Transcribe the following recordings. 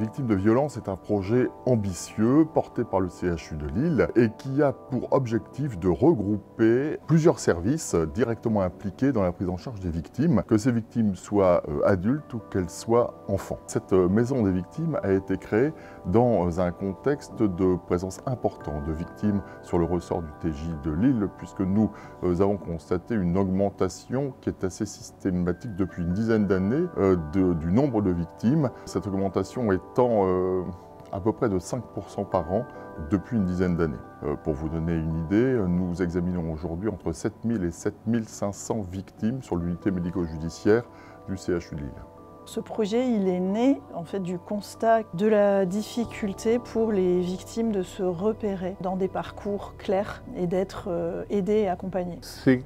victimes de violences est un projet ambitieux porté par le CHU de Lille et qui a pour objectif de regrouper plusieurs services directement impliqués dans la prise en charge des victimes, que ces victimes soient adultes ou qu'elles soient enfants. Cette maison des victimes a été créée dans un contexte de présence importante de victimes sur le ressort du TJ de Lille, puisque nous avons constaté une augmentation qui est assez systématique depuis une dizaine d'années du nombre de victimes. Cette augmentation étant à peu près de 5% par an depuis une dizaine d'années. Pour vous donner une idée, nous examinons aujourd'hui entre 7000 et 7500 victimes sur l'unité médico-judiciaire du CHU de Lille. Ce projet, il est né en fait du constat de la difficulté pour les victimes de se repérer dans des parcours clairs et d'être aidées et accompagnées. C'est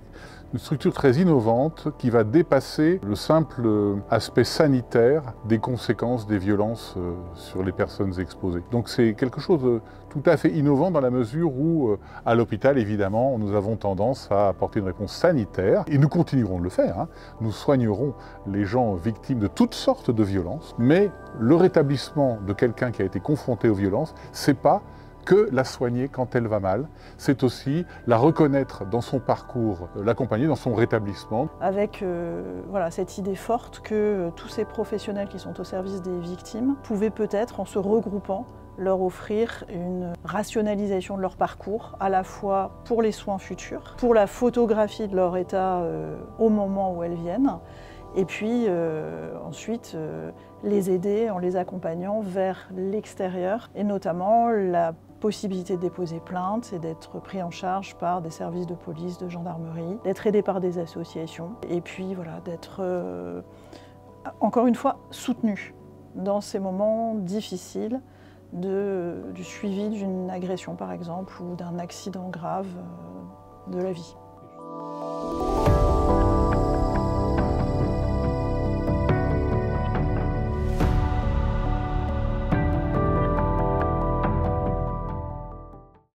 une structure très innovante qui va dépasser le simple aspect sanitaire des conséquences des violences sur les personnes exposées. Donc c'est quelque chose de tout à fait innovant dans la mesure où, à l'hôpital, évidemment, nous avons tendance à apporter une réponse sanitaire, et nous continuerons de le faire. Nous soignerons les gens victimes de toutes sortes de violences, mais le rétablissement de quelqu'un qui a été confronté aux violences, c'est pas que la soigner quand elle va mal, c'est aussi la reconnaître dans son parcours, l'accompagner dans son rétablissement. Avec voilà, cette idée forte que tous ces professionnels qui sont au service des victimes pouvaient peut-être, en se regroupant, leur offrir une rationalisation de leur parcours, à la fois pour les soins futurs, pour la photographie de leur état au moment où elles viennent, et puis ensuite les aider en les accompagnant vers l'extérieur, et notamment la possibilité de déposer plainte et d'être pris en charge par des services de police, de gendarmerie, d'être aidé par des associations, et puis voilà, d'être encore une fois soutenu dans ces moments difficiles du suivi d'une agression par exemple ou d'un accident grave de la vie.